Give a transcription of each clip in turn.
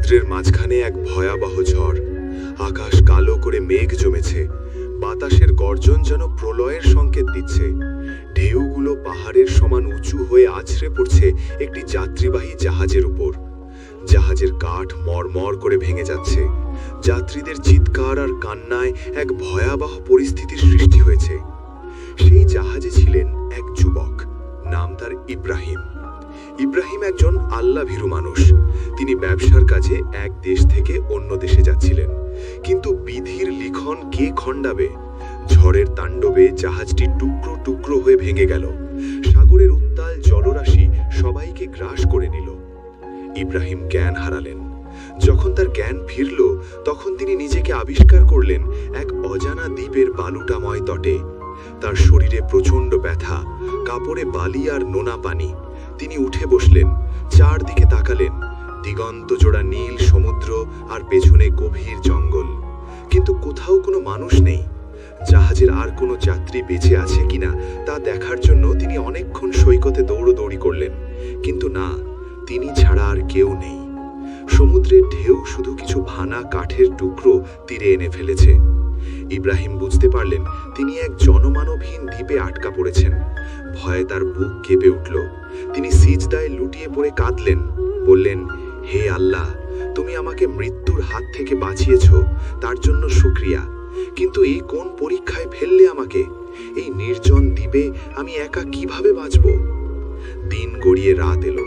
সমুদ্রের মাঝখানে এক ভয়াবহ ঝড়। আকাশ কালো করে মেঘ জমেছে, বাতাসের গর্জন যেন প্রলয়ের সংকেত দিচ্ছে। ঢেউগুলো পাহাড়ের সমান উঁচু হয়ে আছড়ে পড়ছে একটি যাত্রীবাহী জাহাজের উপর। জাহাজের কাঠ মরমর করে ভেঙে যাচ্ছে। যাত্রীদের চিৎকার আর কান্নায় এক ভয়াবহ পরিস্থিতির সৃষ্টি হয়েছে। সেই জাহাজে ছিলেন এক যুবক, নাম তার ইব্রাহিম। ইব্রাহিম একজন আল্লাহভীরু মানুষ। তিনি ব্যবসার কাজে এক দেশ থেকে অন্য দেশে যাচ্ছিলেন, কিন্তু বিধির লিখন কে খণ্ডাবে? ঝড়ের তাণ্ডবে জাহাজটি টুকরো টুকরো হয়ে ভেঙে গেল। সাগরের উত্তাল জলরাশি সবাইকে গ্রাস করে নিল। ইব্রাহিম জ্ঞান হারালেন। যখন তার জ্ঞান ফিরল, তখন তিনি নিজেকে আবিষ্কার করলেন এক অজানা দ্বীপের বালুটাময় তটে। তার শরীরে প্রচণ্ড ব্যথা, কাপড়ে বালি আর নোনা পানি। তিনি উঠে বসলেন, চারদিকে তাকালেন। দিগন্ত জোড়া নীল সমুদ্র আর পেছনে গভীর জঙ্গল, কিন্তু কোথাও কোনো মানুষ নেই। জাহাজের আর কোনো যাত্রী বেঁচে আছে কিনা তা দেখার জন্য তিনি অনেকক্ষণ সৈকতে দৌড়দৌড়ি করলেন, কিন্তু না, তিনি ছাড়া আর কেউ নেই। সমুদ্রের ঢেউ শুধু কিছু ভাঙা কাঠের টুকরো তীরে এনে ফেলেছে। ইব্রাহিম বুঝতে পারলেন তিনি এক জনমানবহীন দ্বীপে আটকা পড়েছেন। ভয়ে তার বুক কেঁপে উঠল। তিনি সিজদায় লুটিয়ে পড়ে কাঁদলেন, বললেন, হে আল্লাহ, তুমি আমাকে মৃত্যুর হাত থেকে বাঁচিয়েছ, তার জন্য শুকরিয়া। কিন্তু এই কোন পরীক্ষায় ফেললে আমাকে? এই নির্জন দ্বীপে আমি একা কিভাবে বাঁচব? দিন গড়িয়ে রাত এলো।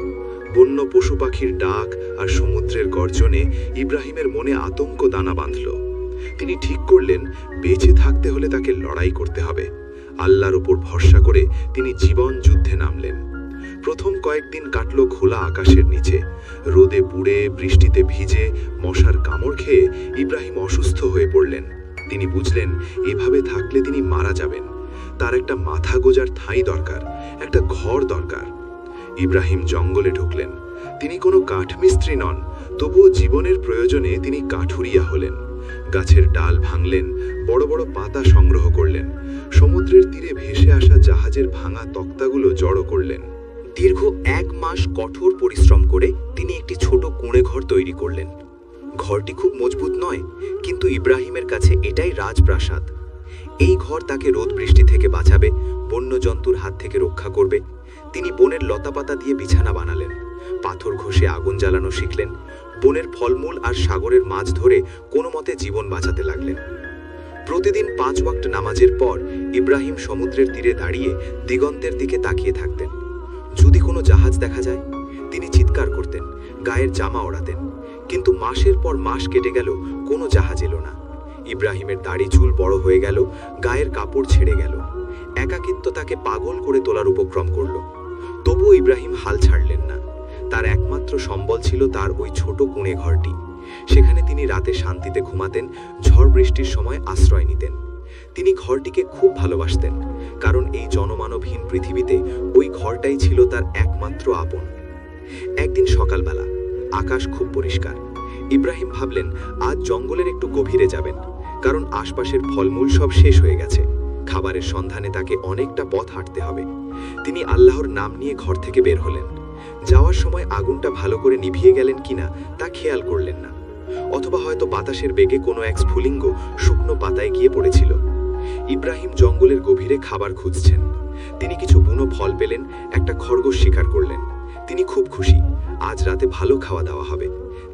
বন্য পশু পাখির ডাক আর সমুদ্রের গর্জনে ইব্রাহিমের মনে আতঙ্ক দানা বাঁধল। তিনি ঠিক করলেন বেঁচে থাকতে হলে তাকে লড়াই করতে হবে। আল্লাহর উপর ভরসা করে তিনি জীবন যুদ্ধে নামলেন। প্রথম কয়েকদিন কাটল খোলা আকাশের নিচে। রোদে পুড়ে, বৃষ্টিতে ভিজে, মশার কামড় খেয়ে ইব্রাহিম অসুস্থ হয়ে পড়লেন। তিনি বুঝলেন এভাবে থাকলে তিনি মারা যাবেন। তার একটা মাথা গোজার ঠাঁই দরকার, একটা ঘর দরকার। ইব্রাহিম জঙ্গলে ঢুকলেন। তিনি কোনো কাঠমিস্ত্রি নন, তবুও জীবনের প্রয়োজনে তিনি কাঠুরিয়া হলেন। গাছের ডাল ভাঙলেন, বড় বড় পাতা সংগ্রহ করলেন। সমুদ্রের তীরে ভেসে আসা জাহাজের ভাঙা তক্তাগুলো জড়ো করলেন। দীর্ঘ 1 মাস কঠোর পরিশ্রম করে তিনি একটি ছোট কুঁড়ে ঘর তৈরি করলেন। ঘরটি খুব মজবুত নয়, কিন্তু ইব্রাহিমের কাছে এটাই রাজপ্রাসাদ। এই ঘর তাকে রোদ বৃষ্টি থেকে বাঁচাবে, বন্য জন্তুর হাত থেকে রক্ষা করবে। তিনি বনের লতাপাতা দিয়ে বিছানা বানালেন, পাথর ঘষে আগুন জ্বালানো শিখলেন, বনের ফলমূল আর সাগরের মাছ ধরে কোনো মতে জীবন বাঁচাতে লাগলেন। প্রতিদিন 5 ওয়াক্ত নামাজের পর ইব্রাহিম সমুদ্রের তীরে দাঁড়িয়ে দিগন্তের দিকে তাকিয়ে থাকতেন। যদি কোনো জাহাজ দেখা যায়, তিনি চিৎকার করতেন, গায়ের জামা ওড়াতেন। কিন্তু মাসের পর মাস কেটে গেল, কোনো জাহাজ এলো না। ইব্রাহিমের দাড়ি চুল বড় হয়ে গেল, গায়ের কাপড় ছেড়ে গেল। একাকিত্ব তাকে পাগল করে তোলার উপক্রম করল। তবুও ইব্রাহিম হাল ছাড়লেন না। তার একমাত্র সম্বল ছিল তার ওই ছোট কুঁড়ে ঘরটি। সেখানে তিনি রাতে শান্তিতে ঘুমাতেন, ঝড় বৃষ্টির সময় আশ্রয় নিতেন। তিনি ঘরটিকে খুব ভালোবাসতেন, কারণ এই জনমানবহীন পৃথিবীতে ওই ঘরটাই ছিল তার একমাত্র আপন। একদিন সকালবেলা আকাশ খুব পরিষ্কার। ইব্রাহিম ভাবলেন আজ জঙ্গলের একটু গভীরে যাবেন, কারণ আশপাশের ফলমূল সব শেষ হয়ে গেছে। খাবারের সন্ধানে তাকে অনেকটা পথ হাঁটতে হবে। তিনি আল্লাহর নাম নিয়ে ঘর থেকে বের হলেন। যাওয়ার সময় আগুনটা ভালো করে নিভিয়ে গেলেন কিনা তা খেয়াল করলেন না, অথবা হয়তো বাতাসের বেগে কোনো এক স্ফুলিঙ্গ শুকনো পাতায় গিয়ে পড়েছিল। ইব্রাহিম জঙ্গলের গভীরে খাবার খুঁজছেন। তিনি কিছু বুনো ফল পেলেন, একটা খরগোশ শিকার করলেন। তিনি খুব খুশি, আজ রাতে ভালো খাওয়া দাওয়া হবে।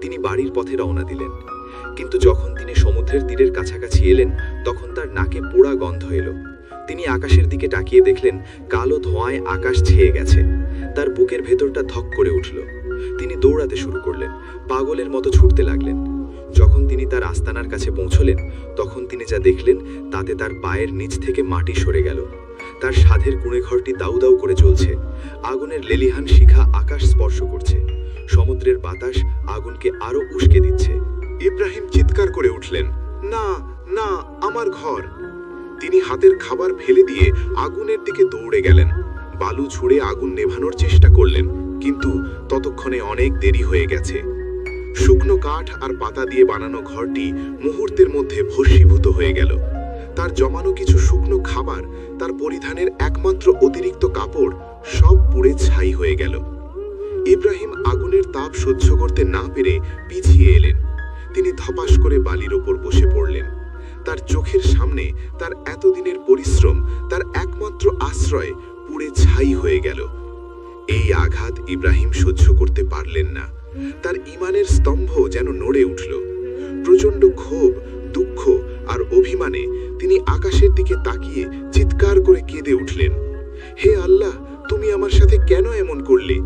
তিনি বাড়ির পথে রওনা দিলেন। কিন্তু যখন তিনি সমুদ্রের তীরের কাছাকাছি এলেন, তখন তার নাকে পোড়া গন্ধ এলো। তিনি আকাশের দিকে তাকিয়ে দেখলেন কালো ধোঁয়ায় আকাশ ছেয়ে গেছে। তার বুকের ভেতরটা ধক করে উঠল। তিনি দৌড়াতে শুরু করলেন, পাগলের মতো ছুটতে লাগলেন। যখন তিনি তার আস্তানার কাছে পৌঁছলেন, তখন তিনি যা দেখলেন তাতে তার পায়ের নিচ থেকে মাটি সরে গেল। তার সাধের কুঁড়ে ঘরটি দাউ দাউ করে জ্বলছে। আগুনের লেলিহান শিখা আকাশ স্পর্শ করছে। সমুদ্রের বাতাস আগুনকে আরো উস্কে দিচ্ছে। ইব্রাহিম চিৎকার করে উঠলেন, না না, আমার ঘর! তিনি হাতের খাবার ফেলে দিয়ে আগুনের দিকে দৌড়ে গেলেন। বালু ছুঁড়ে আগুন নেভানোর চেষ্টা করলেন, কিন্তু ততক্ষণে অনেক দেরি হয়ে গেছে। শুকনো কাঠ আর পাতা দিয়ে বানানো ঘরটি মুহূর্তের মধ্যে ভস্মীভূত হয়ে গেল। তার জমানো কিছু শুকনো খাবার, তার পরিধানের একমাত্র অতিরিক্ত কাপড় সব পুড়ে ছাই হয়ে গেল। ইব্রাহিম আগুনের তাপ সহ্য করতে না পেরে পিছিয়ে এলেন। তিনি ধপাস করে বালির ওপর বসে পড়লেন। তার চোখের সামনে তার এতদিনের পরিশ্রম, তার একমাত্র আশ্রয় পুড়ে ছাই হয়ে গেল। এই আঘাত ইব্রাহিম সহ্য করতে পারলেন না। তার ঈমানের স্তম্ভ যেন নড়ে উঠল। প্রচণ্ড ক্ষোভ, দুঃখ আর অভিমানে তিনি আকাশের দিকে তাকিয়ে চিৎকার করে কেঁদে উঠলেন, হে আল্লাহ, তুমি আমার সাথে কেন এমন করলে?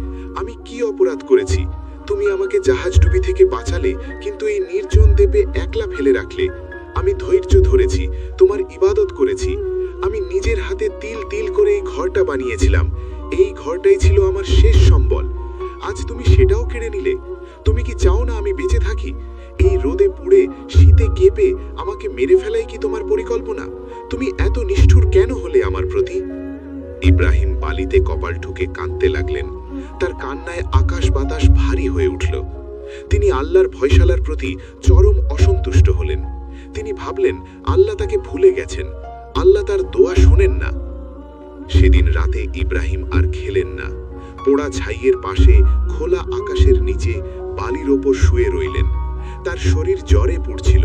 আমি কি অপরাধ করেছি? তুমি আমাকে জাহাজডুবি থেকে বাঁচালে, কিন্তু এই নির্জন দ্বীপে একলা ফেলে রাখলে। আমি ধৈর্য ধরেছি, তোমার ইবাদত করেছি। আমি নিজের হাতে তিল তিল করে এই ঘরটা বানিয়েছিলাম। এই ঘরটাই ছিল আমার শেষ সম্বল। আজ তুমি সেটাও কেড়ে নিলে। তুমি কি চাও না আমি বেঁচে থাকি? এই রোদে পুড়ে, শীতে কেঁপে আমাকে মেরে ফেলাই কি তোমার পরিকল্পনা? তুমি এত নিষ্ঠুর কেন হলে আমার প্রতি? ইব্রাহিম বালিতে কপাল ঠুকে কাঁদতে লাগলেন। তার কান্নায় আকাশ বাতাস ভারী হয়ে উঠল। তিনি আল্লাহর ফয়সালার প্রতি চরম অসন্তুষ্ট হলেন। তিনি ভাবলেন আল্লাহ তাকে ভুলে গেছেন, আল্লাহ তার দোয়া শোনেন না। সেদিন রাতে ইব্রাহিম আর খেলেন না। পোড়া ছাইয়ের পাশে খোলা আকাশের নিচে বালির ওপর শুয়ে রইলেন। তার শরীর জ্বরে পুড়ছিল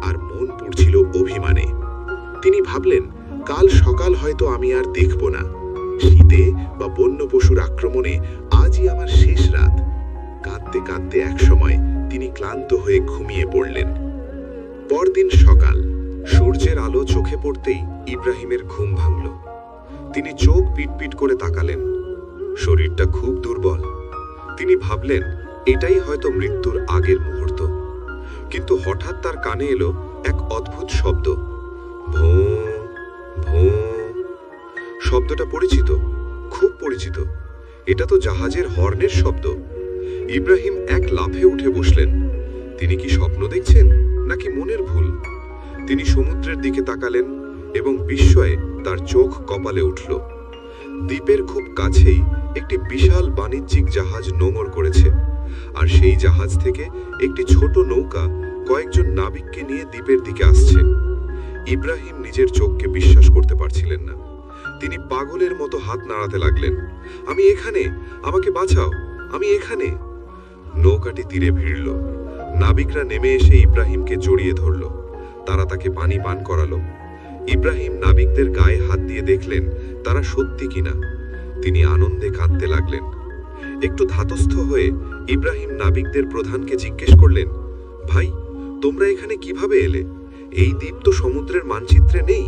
আর মন পুড়ছিল অভিমানে। তিনি ভাবলেন কাল সকাল হয়তো আমি আর দেখব না। শীতে বা বন্য পশুর আক্রমণে আজই আমার শেষ রাত। কাঁদতে কাঁদতে একসময় তিনি ক্লান্ত হয়ে ঘুমিয়ে পড়লেন। পরদিন সকাল, সূর্যের আলো চোখে পড়তেই ইব্রাহিমের ঘুম ভাঙল। তিনি চোখ পিটপিট করে তাকালেন। শরীরটা খুব দুর্বল। তিনি ভাবলেন এটাই হয়তো মৃত্যুর আগের মুহূর্ত। কিন্তু হঠাৎ তার কানে এলো এক অদ্ভুত শব্দ, ভোঁ ভোঁ। শব্দটা পরিচিত, খুব পরিচিত। এটা তো জাহাজের হর্নের শব্দ। ইব্রাহিম এক লাফে উঠে বসলেন। তিনি কি স্বপ্ন দেখছেন নাকি মনের ভুল? তিনি সমুদ্রের দিকে তাকালেন এবং বিস্ময়ে তার চোখ কপালে উঠল। দ্বীপের খুব কাছেই একটি বিশাল বাণিজ্যিক জাহাজ নোঙর করেছে, আর সেই জাহাজ থেকে একটি ছোট নৌকা কয়েকজন নাবিককে নিয়ে দ্বীপের দিকে আসছে। ইব্রাহিম নিজের চোখকে বিশ্বাস করতে পারছিলেন না। তিনি পাগলের মতো হাত নাড়াতে লাগলেন, আমি এখানে, আমাকে বাঁচাও, আমি এখানে। নৌকাটি তীরে ভিড়ল। নাবিকরা নেমে এসে ইব্রাহিমকে জড়িয়ে ধরল। তারা তাকে পানি পান করালো। ইব্রাহিম নাবিকদের গায়ে হাত দিয়ে দেখলেন তারা সত্যি কিনা। তিনি আনন্দে কাঁদতে লাগলেন। একটু ধাতস্থ হয়ে ইব্রাহিম নাবিকদের প্রধানকে জিজ্ঞেস করলেন, ভাই, তোমরা এখানে কিভাবে এলে? এই দ্বীপ তো সমুদ্রের মানচিত্রে নেই।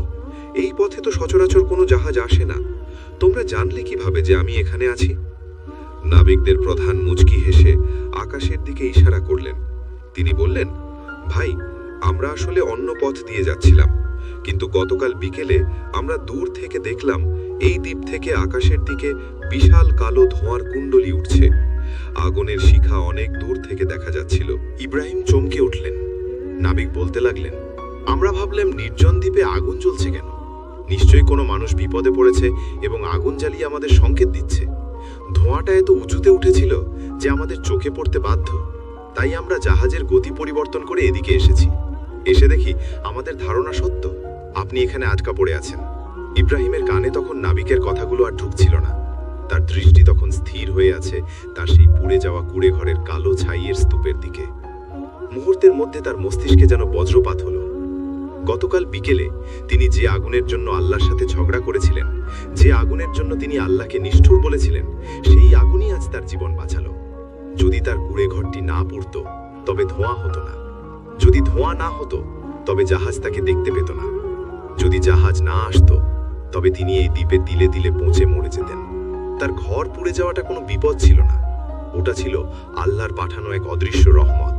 এই পথে তো সচরাচর কোনো জাহাজ আসে না। তোমরা জানলে কিভাবে যে আমি এখানে আছি? নাবিকদের প্রধান মুচকি হেসে আকাশের দিকে ইশারা করলেন। তিনি বললেন, ভাই, আমরা আসলে অন্য পথ দিয়ে যাচ্ছিলাম, কিন্তু গতকাল বিকেলে আমরা দূর থেকে দেখলাম এই দ্বীপ থেকে আকাশের দিকে বিশাল কালো ধোঁয়ার কুণ্ডলী উঠছে। আগুনের শিখা অনেক দূর থেকে দেখা যাচ্ছিল। ইব্রাহিম চমকে উঠলেন। নাবিক বলতে লাগলেন, আমরা ভাবলাম নির্জন দ্বীপে আগুন জ্বলছে কেন? নিশ্চয়ই কোনো মানুষ বিপদে পড়েছে এবং আগুন জ্বালিয়ে আমাদের সংকেত দিচ্ছে। ধোঁয়াটা এত উঁচুতে উঠেছিল যে আমাদের চোখে পড়তে বাধ্য। তাই আমরা জাহাজের গতি পরিবর্তন করে এদিকে এসেছি। এসে দেখি আমাদের ধারণা সত্য, আপনি এখানে আটকা পড়ে আছেন। ইব্রাহিমের কানে তখন নাবিকের কথাগুলো আর ঢুকছিল না। তার দৃষ্টি তখন স্থির হয়ে আছে তার সেই পুড়ে যাওয়া কুড়ে ঘরের কালো ছাইয়ের স্তূপের দিকে। মুহূর্তের মধ্যে তার মস্তিষ্কে যেন বজ্রপাত হলো। গতকাল বিকেলে তিনি যে আগুনের জন্য আল্লাহর সাথে ঝগড়া করেছিলেন, যে আগুনের জন্য তিনি আল্লাহকে নিষ্ঠুর বলেছিলেন, সেই আগুনই আজ তার জীবন বাঁচালো। যদি তার কুড়ে ঘরটি না পুড়ত, তবে ধোঁয়া হতো না। যদি ধোঁয়া না হতো, তবে জাহাজ তাকে দেখতে পেত না। যদি জাহাজ না আসতো, তবে তিনি এই দ্বীপে তিলে তিলে পৌঁছে মরে যেতেন। তার ঘর পুড়ে যাওয়াটা কোনো বিপদ ছিল না, ওটা ছিল আল্লাহর পাঠানো এক অদৃশ্য রহমত।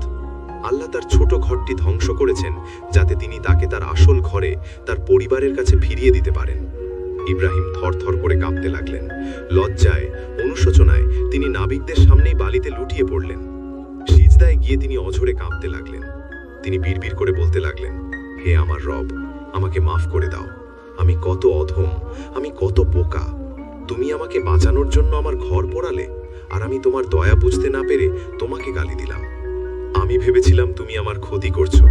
আল্লাহ তার ছোট ঘরটি ধ্বংস করেছেন যাতে তিনি তাকে তার আসল ঘরে, তার পরিবারের কাছে ফিরিয়ে দিতে পারেন। ইব্রাহিম থরথর করে কাঁপতে লাগলেন। লজ্জায়, অনুশোচনায় তিনি নাবিকদের সামনেই বালিতে লুটিয়ে পড়লেন। সিজদায় গিয়ে তিনি অঝরে কাঁপতে লাগলেন। তিনি বিড়বিড় করে বলতে লাগলেন, হে আমার রব, আমাকে মাফ করে দাও। আমি কত অধম, আমি কত বোকা। তুমি আমাকে বাঁচানোর জন্য আমার ঘর পোড়ালে, আর আমি তোমার দয়া বুঝতে না পেরে তোমাকে গালি দিলাম। আমি ভেবেছিলাম তুমি আমার ক্ষতি করছো,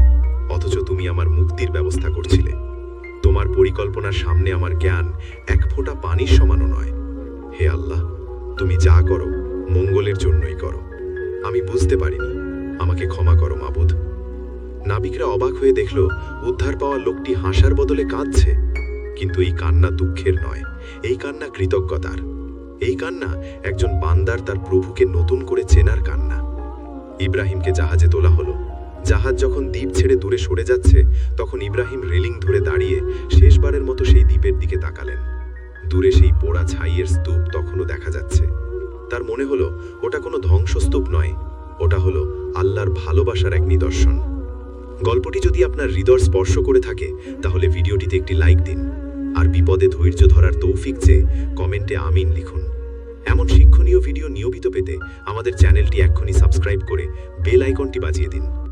অথচ তুমি আমার মুক্তির ব্যবস্থা করছিলে। তোমার পরিকল্পনার সামনে আমার জ্ঞান এক ফোঁটা পানির সমানও নয়। হে আল্লাহ, তুমি যা করো মঙ্গলের জন্যই করো। আমি বুঝতে পারিনি, আমাকে ক্ষমা করো মাবুদ। নাবিকরা অবাক হয়ে দেখল উদ্ধার পাওয়া লোকটি হাসার বদলে কাঁদছে। কিন্তু এই কান্না দুঃখের নয়, এই কান্না কৃতজ্ঞতার। এই কান্না একজন বান্দার তার প্রভুকে নতুন করে চেনার কান্না। ইব্রাহিমকে জাহাজে তোলা হলো। জাহাজ যখন দ্বীপ ছেড়ে দূরে সরে যাচ্ছে, তখন ইব্রাহিম রেলিং ধরে দাঁড়িয়ে শেষবারের মতো সেই দ্বীপের দিকে তাকালেন। দূরে সেই পোড়া ছাইয়ের স্তূপ তখনও দেখা যাচ্ছে। তার মনে হলো ওটা কোনো ধ্বংসস্তূপ নয়, ওটা হলো আল্লাহর ভালোবাসার এক নিদর্শন। গল্পটি যদি আপনার হৃদয় স্পর্শ করে থাকে, তাহলে ভিডিওটিতে একটি লাইক দিন। আর বিপদে ধৈর্য ধরার তৌফিক চেয়ে কমেন্টে আমিন লিখুন। এমন শিক্ষণীয় ভিডিও নিয়মিত পেতে আমাদের চ্যানেলটি এক্ষুনি সাবস্ক্রাইব করে বেল আইকনটি বাজিয়ে দিন।